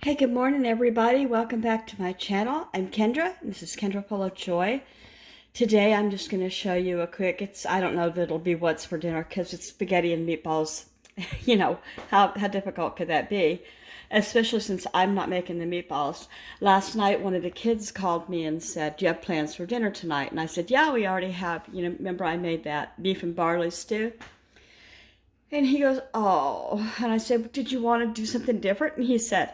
Hey, good morning, everybody. Welcome back to my channel. I'm Kendra. This is Kendra Full of Joy. Today, I'm just going to show you a quick, I don't know that it'll be what's for dinner because it's spaghetti and meatballs. You know, how difficult could that be? Especially since I'm not making the meatballs. Last night, one of the kids called me and said, "Do you have plans for dinner tonight?" And I said, "Yeah, we already have. Remember I made that beef and barley stew?" And he goes, "Oh." And I said, "Did you want to do something different?" And he said,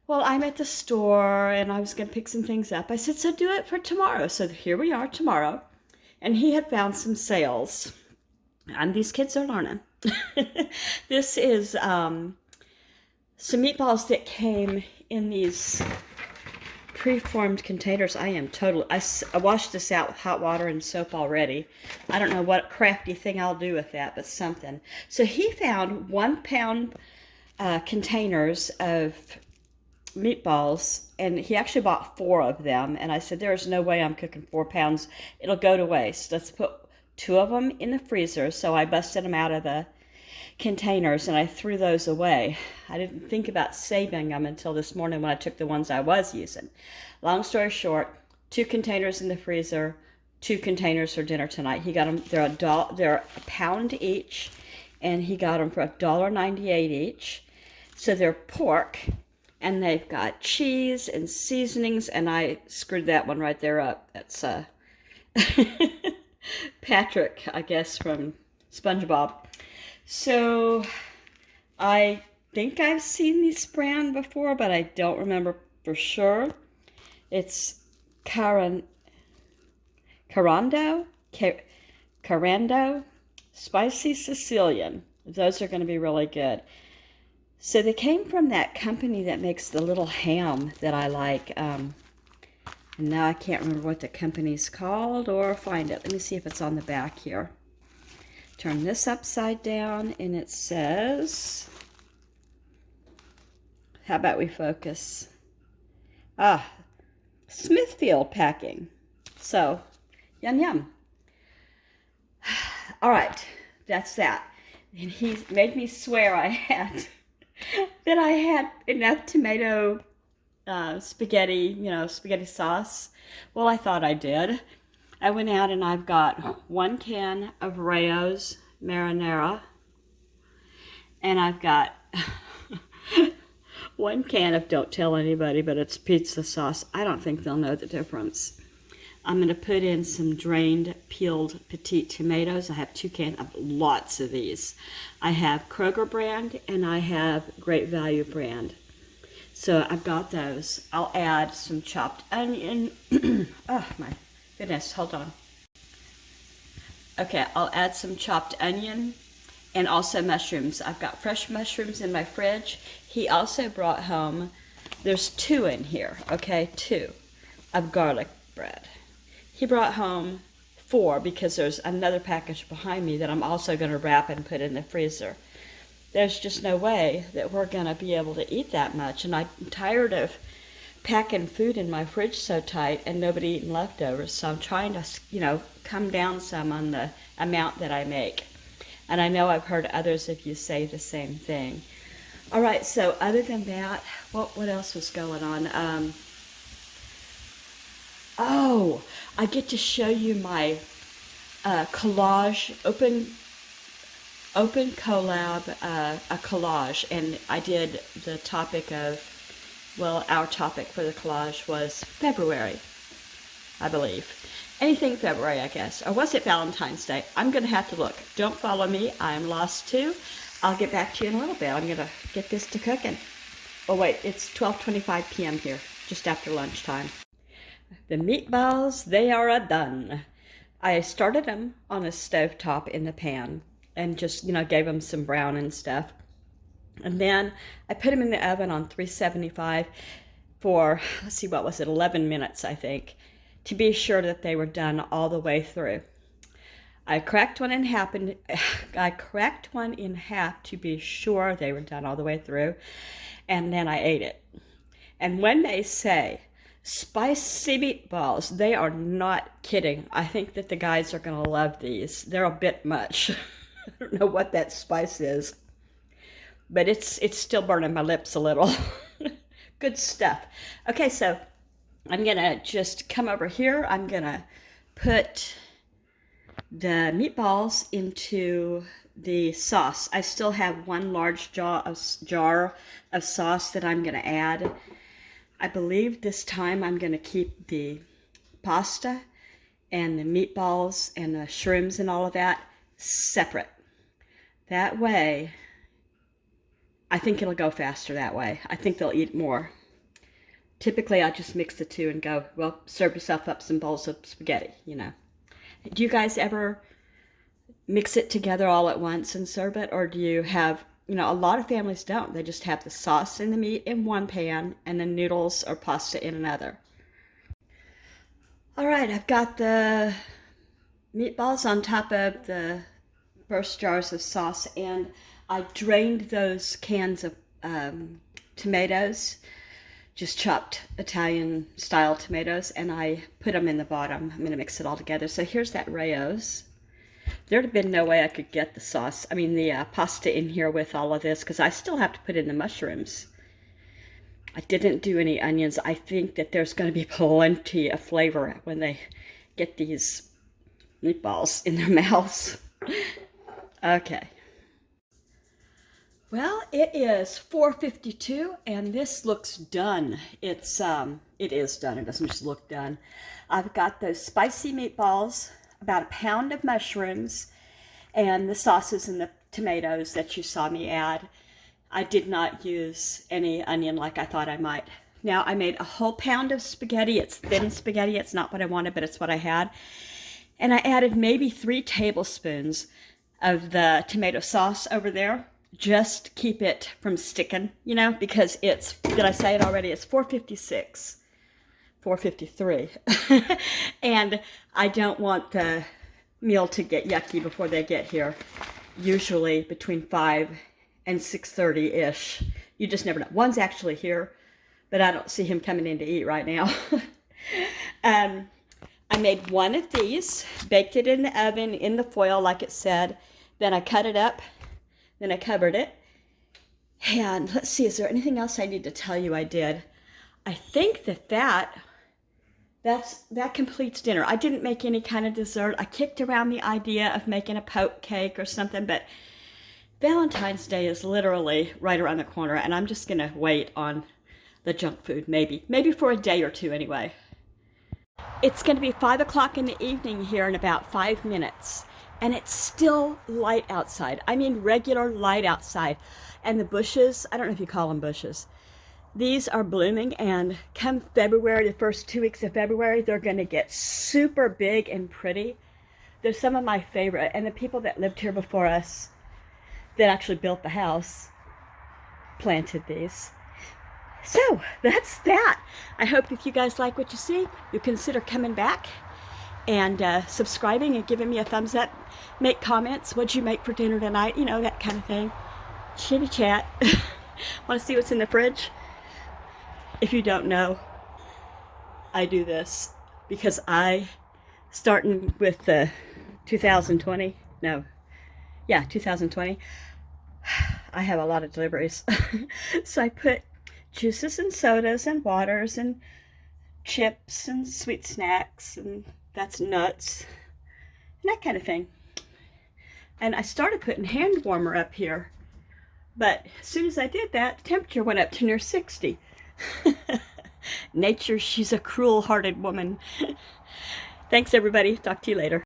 "Well, I'm at the store and I was going to pick some things up." I said, "So do it for tomorrow." So here we are tomorrow. And he had found some sales. And these kids are learning. This is some meatballs that came in these preformed containers. I washed this out with hot water and soap already. I don't know what crafty thing I'll do with that, but something. So he found 1 pound containers of meatballs, and he actually bought 4 of them, and I said, "There's no way I'm cooking 4 pounds. It'll go to waste. Let's put 2 of them in the freezer." So I busted them out of the containers and I threw those away. I didn't think about saving them until this morning when I took the ones I was using. Long story short, 2 containers in the freezer, 2 containers for dinner tonight. He got them, they're a pound each, and he got them for $1.98 each. So they're pork, and they've got cheese and seasonings, and I screwed that one right there up. That's Patrick, I guess, from SpongeBob. So I think I've seen this brand before, but I don't remember for sure. It's Carando, Spicy Sicilian. Those are going to be really good. So they came from that company that makes the little ham that I like. And now I can't remember what the company's called or find it. Let me see if it's on the back here. Turn this upside down and it says, how about we focus? Smithfield Packing. So, yum yum. All right, that's that. And he made me swear that I had enough tomato spaghetti, spaghetti sauce. Well, I thought I did. I went out and I've got 1 can of Rayo's marinara, and I've got 1 can of, don't tell anybody, but it's pizza sauce. I don't think they'll know the difference. I'm going to put in some drained, peeled petite tomatoes. I have 2 cans of lots of these. I have Kroger brand and I have Great Value brand. So I've got those. I'll add some chopped onion. Oh my goodness, hold on. Okay, I'll add some chopped onion and also mushrooms. I've got fresh mushrooms in my fridge. He also brought home, there's 2 in here, okay, 2 of garlic bread. He brought home 4 because there's another package behind me that I'm also going to wrap and put in the freezer. There's just no way that we're going to be able to eat that much, and I'm tired of packing food in my fridge so tight and nobody eating leftovers. So I'm trying to, come down some on the amount that I make. And I know I've heard others of you say the same thing. All right, so other than that, what else was going on? Oh, I get to show you my collage, open collab, a collage, and I did the topic of, our topic for the collage was February, I believe. Anything February, I guess. Or was it Valentine's Day? I'm going to have to look. Don't follow me. I'm lost too. I'll get back to you in a little bit. I'm going to get this to cooking. Oh wait, it's 12:25 p.m. here, just after lunchtime. The meatballs, they are done. I started them on a stovetop in the pan and just, gave them some brown and stuff. And then I put them in the oven on 375 for, 11 minutes, I think, to be sure that they were done all the way through. I cracked one in half to be sure they were done all the way through, and then I ate it. And when they say spicy meatballs, they are not kidding. I think that the guys are going to love these. They're a bit much. I don't know what that spice is, but it's still burning my lips a little. Good stuff. Okay, so I'm gonna just come over here. I'm gonna put the meatballs into the sauce. I still have one large jar of sauce that I'm gonna add. I believe this time I'm gonna keep the pasta and the meatballs and the shrooms and all of that separate. That way, I think it'll go faster that way. I think they'll eat more. Typically, I just mix the two and go, well, serve yourself up some bowls of spaghetti, you know. Do you guys ever mix it together all at once and serve it? Or do you have, you know, a lot of families don't. They just have the sauce and the meat in one pan and the noodles or pasta in another. All right, I've got the meatballs on top of the first jars of sauce, and I drained those cans of tomatoes, just chopped Italian style tomatoes, and I put them in the bottom. I'm going to mix it all together. So here's that Rayo's. There'd have been no way I could get the sauce, the pasta in here with all of this, because I still have to put in the mushrooms. I didn't do any onions. I think that there's going to be plenty of flavor when they get these meatballs in their mouths. Okay. Well, it is 4:52 and this looks done. It is done. It doesn't just look done. I've got those spicy meatballs, about a pound of mushrooms, and the sauces and the tomatoes that you saw me add. I did not use any onion like I thought I might. Now, I made a whole pound of spaghetti. It's thin spaghetti. It's not what I wanted, but it's what I had. And I added maybe 3 tablespoons of the tomato sauce over there. Just keep it from sticking, you know, because it's, did I say it already? It's 4:56, 4:53. And I don't want the meal to get yucky before they get here. Usually between 5 and 6:30-ish. You just never know. One's actually here, but I don't see him coming in to eat right now. I made one of these, baked it in the oven, in the foil like it said. Then I cut it up, then I covered it. And let's see, is there anything else I need to tell you I did? I think that completes dinner. I didn't make any kind of dessert. I kicked around the idea of making a poke cake or something, but Valentine's Day is literally right around the corner, and I'm just gonna wait on the junk food, maybe for a day or two anyway. It's gonna be 5 o'clock in the evening here in about 5 minutes, and it's still light outside. I mean regular light outside. And the bushes, I don't know if you call them bushes, these are blooming, and come February, the first 2 weeks of February, they're gonna get super big and pretty. They're some of my favorite, and the people that lived here before us, that actually built the house, planted these. So that's that. I hope if you guys like what you see, you consider coming back and subscribing and giving me a thumbs up. Make comments. What'd you make for dinner tonight? You know, that kind of thing. Chitty chat. Want to see what's in the fridge? If you don't know, I do this because starting with the 2020, I have a lot of deliveries. So I put juices and sodas and waters and chips and sweet snacks, and that's nuts and that kind of thing. And I started putting hand warmer up here, but as soon as I did that, the temperature went up to near 60. Nature, she's a cruel-hearted woman. Thanks, everybody. Talk to you later.